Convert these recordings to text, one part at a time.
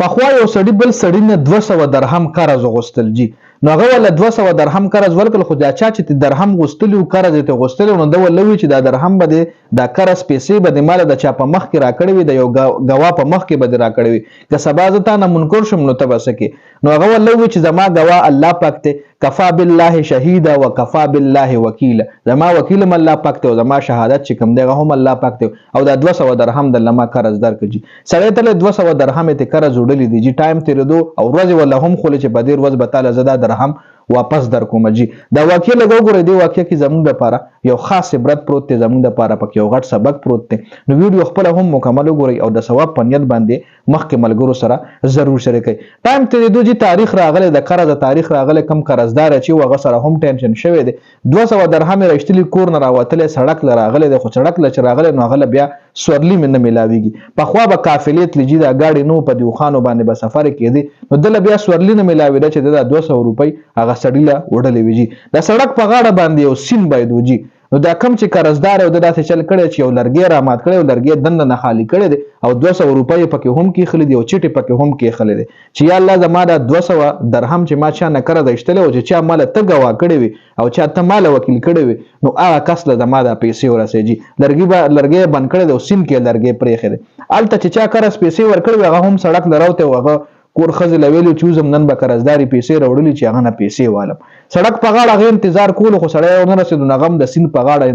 پخوا یو سړي بل سړي نه 200 درهم قرض غوښتل جی نو هغه ول 200 درهم قرض ورکړل خو دا چا چې درهم غوښتلی او قرض ته غوښتلی نو دا ولوي چې دا درهم به د قرض پیسې به د مال د چا په مخ کې راکړی وي د یو غوا په مخ کې به راکړی وي که سبا زه تا نه منکر شم نو ته به څه کې نو هغه ولوي چې زما غوا الله پاک ته کفا بالله شهیدا وکفا بالله وکیلا زما وکیل م الله پاک ته او زما شهادت چې کوم دی هغه هم الله پاک ته او دا 200 درهم د لما قرض درکړي سړی ته 200 درهم ته قرض وړلی دی جی ټایم تیرېدو او ورځ ولا هم خو چې په دې ورځ به تعالی زدا درهم واپس در کوم جی دا واقع لګو ګورې دی واقع کې زمونږ لپاره یو خاص عبرت پروت دی زمونږ لپاره پکې یو غټ سبق پروت دی نو ویډیو خپل هم مکمل وګورئ او د ثواب په نیت باندې مخکې ملګرو سره ضرور شریکئ ټایم تیرېدو جی تاریخ راغلی د قرض تاریخ راغلی کم قرضدار چې هغه سره هم ټینشن شوی دی 200 درهم رښتلی کور نه راوتلی سړک ل راغلی دی خو سړک ل چې راغلی نو هغه بیا سورلی من نه ملاویږي پخوا به قافلې تلجی دا ګاډي نو په دیوخانو باندې به سفر کېدی نو دله بیا سورلی نه ملاوي چې دا 200 روپۍ هغه سړی له وړلې ویجی د سړک په غاړه باندې یو سین باید وجی نو دا کم چې قرضدار او د داسې چل کړي چې یو لرګي را مات کړي او لرګي دنه نه خالی کړي دي او 200 روپۍ پکې هم کې خلې دي او چټي پکې هم کې خلې دي چې یا الله زما دا 200 درهم چې ما چا نه کړه دشتله او چې چا مال ته غوا کړي وي او چا ته مال وکیل کړي وي نو هغه کس له زما دا پیسې ورسېږي لرګي بند کړي او سین کې لرګي پرې خره الته چې چا قرض پیسې ورکړي هغه هم سړک لراوته هغه کور خزه لویلو چوزم نن به قرضداري پیسې راوړلې چې هغه نه پیسې والم سړک په غاړه غي انتظار کول خو سړی ونه رسېدو نغم د سین په غاړه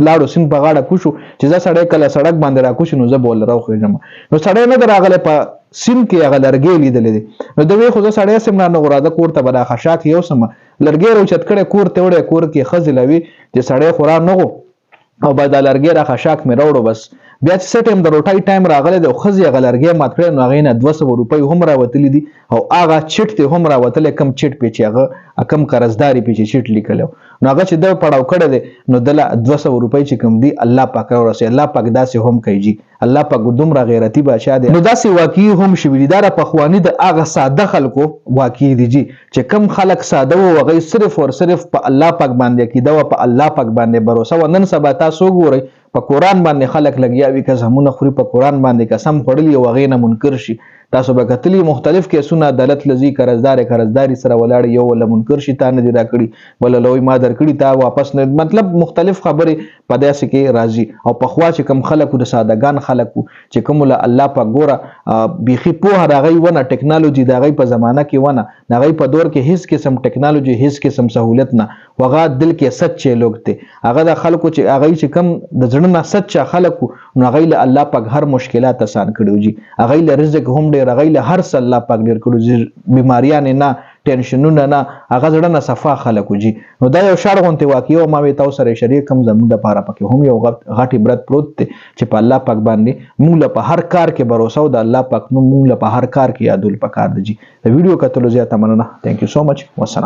لاړو سین په غاړه کوشو چې زه سړی کله سړک باندې را کوشو نو زه بول راوخېږم نو سړی نه راغله په سین کې هغه لرګي لیدلې دي نو دوی خو زه سړی سم نه غراده کور ته بلا خشاک یو سم لرګي روچت کړه کور ته وړه کور کې خزه لوي چې سړی خورا نه او بعد لرګي را خشاک مې راوړو بس بیا چې سټیم د روټای ټایم راغله د خزي غلرګي مات کړي نو غینه 200 روپۍ هم راوتلې دي او هغه چټ ته هم راوتلې کم چټ پیچي هغه کم قرضداري پیچي چټ لیکلو نو هغه چې د پړاو کړه دي نو دل 200 روپۍ چې کم دي الله پاک ورسې الله پاک داسې هم کوي الله پاک دومره غیرتی بادشاہ دی نو داسې واقعي هم شوی دي دا پخوانی د هغه ساده خلکو واقعي دي چې کم خلک ساده وو هغه صرف او صرف په الله پاک باندې کیده او په الله پاک باندې باور ونن سبا تاسو ګورئ په قرآن باندې خلک لګیا وي که زمونه خوري په قرآن باندې قسم خوړلی او هغې نه منکر شي تاسو به کتلی مختلف کیسونه عدالت لذي قرضداري سره ولاړ یو ولا منکر شي تا نه دي راکړي ولا لوی ما درکړي تا واپس نه مطلب مختلف خبرې په داسې کې راځي او په خوا چې کم خلکو د سادهګان خلکو چې کوم له الله پاک ګوره بیخي پوهه راغی ونه ټیکنالوژي د هغې په زمانه کې ونه د هغې په دور کې هیڅ قسم ټیکنالوژي هیڅ قسم سهولت نه هغه دل کې سچې لوګ دی هغه د خلکو چې هغې چې کم د زړه نه سچه خلکو نو هغې له الله پاک هر مشکلات آسان کړي جي هغې له رزق هم ډېر هغې له هر څه الله پاک ډېر کړو بیماریانې نه ټینشنونه نه هغه زړه نه صفا خلکو جي نو دا یو شاړ غونتې واقعي او ما وی تاسو سره شریک کم زموږ لپاره پکې هم یو غټ عبرت پروت دی چې په الله پاک باندې موږ له په هر کار کې باور او د الله پاک نو موږ له په هر کار کې یادول پکار دی جي د ویډیو کتلو زیاته مننه ثانک یو سو مچ والسلام